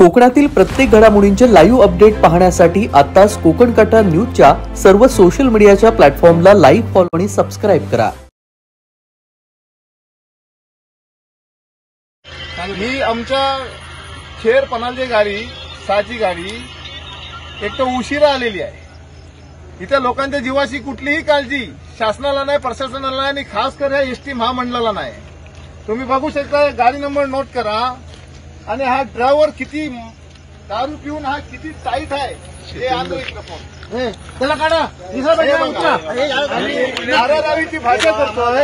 कोकणातील प्रत्येक घडामोडींचे लाईव्ह अपडेट पाहण्यासाठी आताच कोकण कटा न्यूजच्या सर्व सोशल मीडियाच्या प्लॅटफॉर्मला लाईक, फॉलो आणि सबस्क्राइब करा। ही आमच्या खेड पनालची गाडी 6ची गाडी एक तर उशिरा आलेली आहे। इथे लोकांच्या जीवाची कुठलीही काळजी शासनाला नाही, प्रशासनाला नाही आणि खास कर एसटी महामंडळाला नाही। तुम्ही बघू शकता, गाडी नंबर नोट करा। आणि हा ड्रायव्हर किती दारू पिऊन हा किती टाईट आहे हे आणतो इकडे फोन त्याला काढा। दारादारीची भाषा करतोय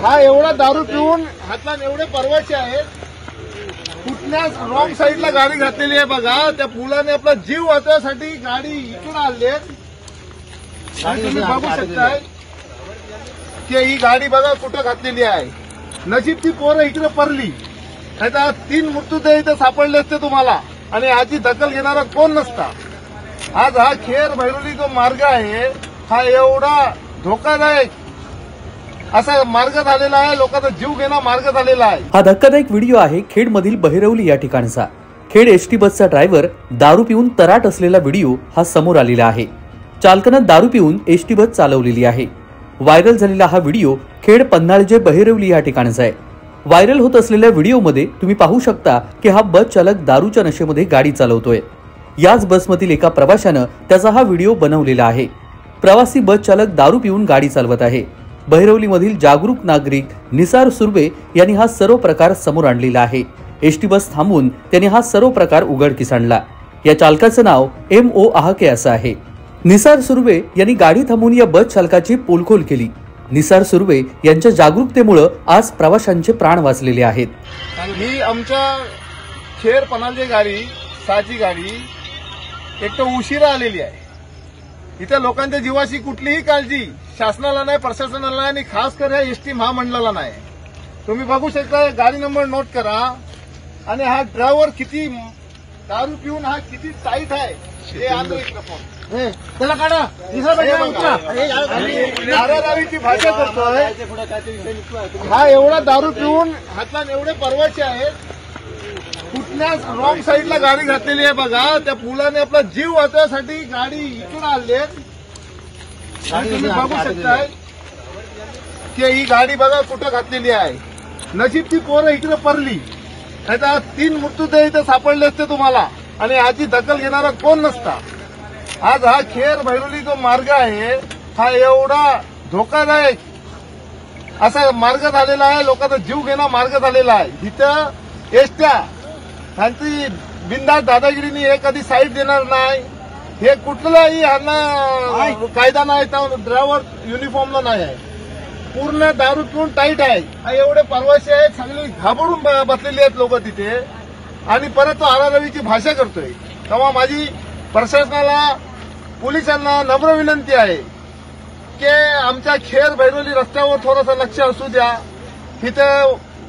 हा। एवढा दारू पिऊन हातला एवढे परवाचे आहेत। कुठल्याच रॉंग साईडला गाडी घातलेली आहे बघा। त्या पुलाने आपला जीव वाचवण्यासाठी गाडी इकडून आणली आणि तुम्ही बघू शकताय की ही गाडी बघा कुठं घातलेली आहे। नशीब ती पोरं इकडे पडली, नाही तर 3 मृत्यूदेह इथे सापडले असते तुम्हाला आणि याची दखल घेणारा कोण नसता। आज हा खेड भैरवली जो मार्ग आहे हा एवढा धोकादायक असा मार्ग झालेला आहे, लोकांचा जीव घेणा मार्ग झालेला आहे। हा धक्कादायक व्हिडिओ आहे खेड मधील बहिरवली या ठिकाणचा। खेड एसटी बसचा ड्रायव्हर दारू पिऊन तराट असलेला व्हिडिओ हा समोर आलेला आहे। चालकानं दारू पिऊन एसटी बस चालवलेली आहे। व्हायरल झालेला हा व्हिडिओ खेड पन्हाळजे बहिरवली या ठिकाणचा आहे। व्हायरल होत असलेल्या व्हिडिओमध्ये तुम्ही पाहू शकता की हा बस चालक दारूच्या नशेमध्ये गाडी चालवतोय। याच बसमधील एका प्रवाशानं त्याचा हा व्हिडिओ बनवलेला आहे। प्रवासी बस चालक दारू पिऊन गाडी चालवत आहे। बहिरवलीमधील जागरूक नागरिक निसार सुर्वे यांनी हा सर्व प्रकार समोर आणलेला आहे। एसटी बस थांबवून त्यांनी हा सर्व प्रकार उघडकीस आणला। या चालकाचं नाव MO आहाके असं आहे। निसार सुर्वे यांनी गाडी थांबवून या बस चालकाची पोलखोल केली। निसार सुर्वे यांच्या जागरूकतेमुळे आज प्रवाशांचे प्राण वाचलेले आहेत। ही आमच्या खेड पनालची गाडी 6ची गाडी एक तर उशिरा आलेली आहे। इथे लोकांच्या जीवाची कुठलीही काळजी शासनाला नाही, प्रशासनाला नाही आणि खास कर एसटी महामंडळाला नाही। तुम्ही बघू शकता, गाडी नंबर नोट करा। आणि हा ड्रायव्हर किती दारू पिऊन हा किती टाईट आहे हे आणतो इकडे फोन त्याला काढा। दारादारीची भाषा करतोय हा। एवढा दारू पिऊन हातला एवढे परवाचे आहेत। कुठल्याच रॉंग साईडला गाडी घातलेली आहे बघा। त्या पुलाने आपला जीव वाचवण्यासाठी गाडी इकडून आणली आणि तुम्ही बघू शकताय की ही गाडी बघा कुठं घातलेली आहे। नशीब ती पोरं इकडे पडली, नाही तर 3 मृत्यूदेह इथे सापडले असते तुम्हाला आणि याची दखल घेणारा कोण नसता। आज हा खेड भैरवली जो मार्ग आहे हा एवढा धोकादायक असा मार्ग झालेला आहे, लोकांचा जीव घेणा मार्ग झालेला आहे। इथं एसट्या ह्यांची बिनधास्त दादागिरीनी हे कधी साईड देणार नाही। हे कुठलाही ह्यांना कायदा नाही, ड्रायव्हर युनिफॉर्मला नाही आहे। पूर्ण दारू पिऊन टाईट आहे। एवढे परवाशी आहेत, सगळे घाबरून बसलेले आहेत लोक तिथे आणि परत तो आराधवीची भाषा करतोय। तेव्हा माझी प्रशासनाला, पोलिसांना नम्र विनंती आहे की आमच्या खेड भैरवली रस्त्यावर थोडंसं लक्ष असू द्या। तिथे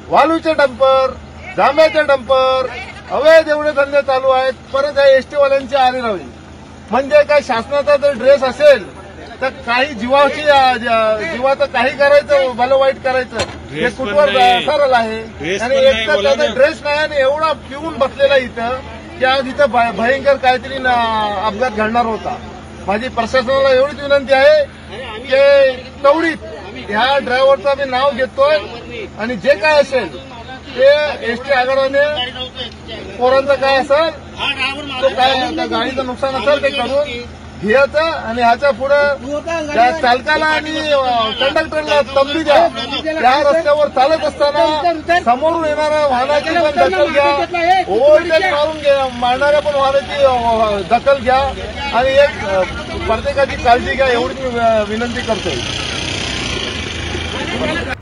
वालूचे डंपर, जांभ्याचे डंपर, अवैध एवढे धंदे चालू आहेत। परत एसटीवाल्यांची आरेरावी म्हणजे काय, शासनाचा जर ड्रेस असेल तर काही जीवाचं काही करायचं, भलं वाईट करायचं हे कुठवर सरळ आहे। आणि एक तर त्याचा ड्रेस नाही आणि एवढा पिऊन बसलेला इथं की आज इथं भयंकर काहीतरी अपघात घडणार होता। माझी प्रशासनाला एवढीच विनंती आहे की तेवढीच ह्या ड्रायव्हरचं मी नाव घेतोय आणि जे काय असेल ते एसटी आगाराने पोरांचं काय असेल तो काय त्या गाडीचं नुकसान असेल ते करून घ्यायचं आणि ह्याच्या पुढे त्या चालकाला आणि कंडक्टरला तंबी द्या। त्या रस्त्यावर चालत असताना समोरून येणाऱ्या वाहनाची पण दखल घ्या, ओव्हरटेक मारणाऱ्या पण वाहनाची दखल घ्या आणि एक प्रत्येकाची काळजी घ्या एवढी मी विनंती करतोय।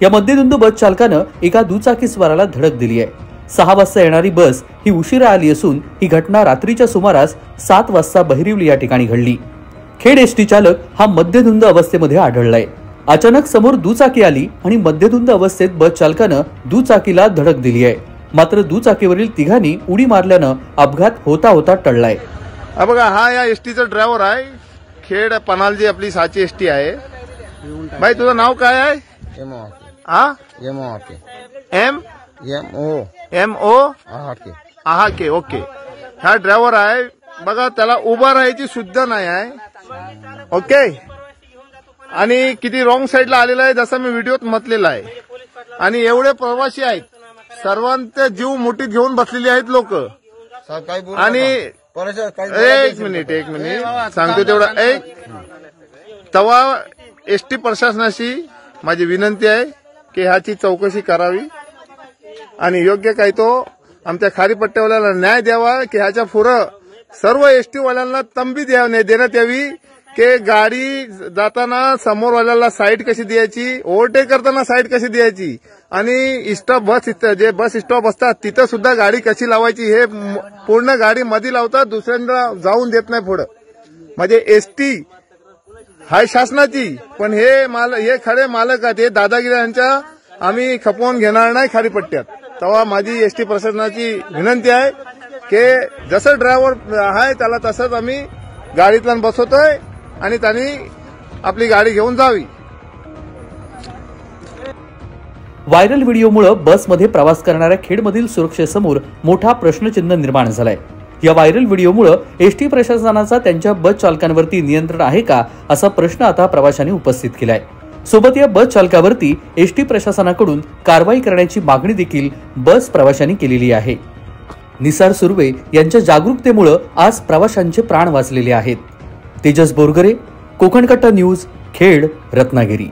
या मध्यधुंद बस चालकानं एका दुचाकीस्वाराला धडक दिली आहे। 6 वाजता येणारी बस ही उशिरा आली असून ही घटना रात्रीच्या सुमारास 7 वाजता बहिरवली या ठिकाणी घडली। खेड एसटी चालक हा मध्यधुंद अवस्थेमध्ये आढळलाय। अचानक समोर दुचाकी आली आणि मध्यधुंद अवस्थेत बस चालकानं दुचाकीला धडक दिली आहे। मात्र दुचाकीवरील तिघांनी उडी मारल्यानं अपघात होता होता टळलाय। बघा, हा या एसटीचा ड्रायव्हर आहे। खेड पनालजी आपली 6ची एसटी आहे। भाई तुझं नाव काय आहे? MO MO आहाके ओके, हा ड्रायव्हर आहे बघा, त्याला उभा राहायची सुद्धा नाही आहे ओके. आणि किती रॉंग साईडला आलेला आहे जसं मी व्हिडिओत म्हटलेला आहे. आणि एवढे प्रवासी आहेत, सर्वांचे जीव मुठीत घेऊन बसलेले आहेत लोक. आणि एक मिनिट सांगतो तेवढा एक तेव्हा एसटी प्रशासनाशी माझी विनंती आहे की ह्याची चौकशी करावी आणि योग्य काय तो आमच्या खारीपट्ट्यावाल्याला न्याय द्यावा की ह्याच्या पुढं सर्व एसटी वाल्यांना तंबी देण्यात यावी की गाडी जाताना समोरवाल्याला साईड कशी द्यायची, ओव्हरटेक करताना साईड कशी द्यायची आणि जे बस स्टॉप असतात तिथं सुद्धा गाडी कशी लावायची हे पूर्ण गाडी मध्ये लावतात, दुसऱ्यांदा जाऊन देत नाही पुढं. म्हणजे एसटी हाय शासनाची, पण हे खरे मालक आहेत, हे दादागिरी यांच्या आम्ही खपवून घेणार नाही खारीपट्ट्यात. तेव्हा माझी एसटी प्रशासनाची विनंती आहे की जसं ड्रायव्हर आहे त्याला तसंच आम्ही गाडीतला बसवतोय आणि त्यांनी आपली गाडी घेऊन जावी. व्हायरल व्हिडिओमुळे बसमध्ये प्रवास करणाऱ्या खेडमधील सुरक्षेसमोर मोठा प्रश्नचिन्ह निर्माण झालाय. या व्हायरल व्हिडिओमुळे एसटी प्रशासनाचा त्यांच्या बस चालकांवरती नियंत्रण आहे का असा प्रश्न आता प्रवाशांनी उपस्थित केलाय. सोबत या बस चालकावरती एसटी प्रशासनाकडून कारवाई करण्याची मागणी देखील बस प्रवाशांनी केलेली आहे. निसार सुर्वे यांच्या जागरूकतेमुळे आज प्रवाशांचे प्राण वाचलेले आहेत. तेजस बोरगरे, कोकण कट्टा न्यूज, खेड, रत्नागिरी.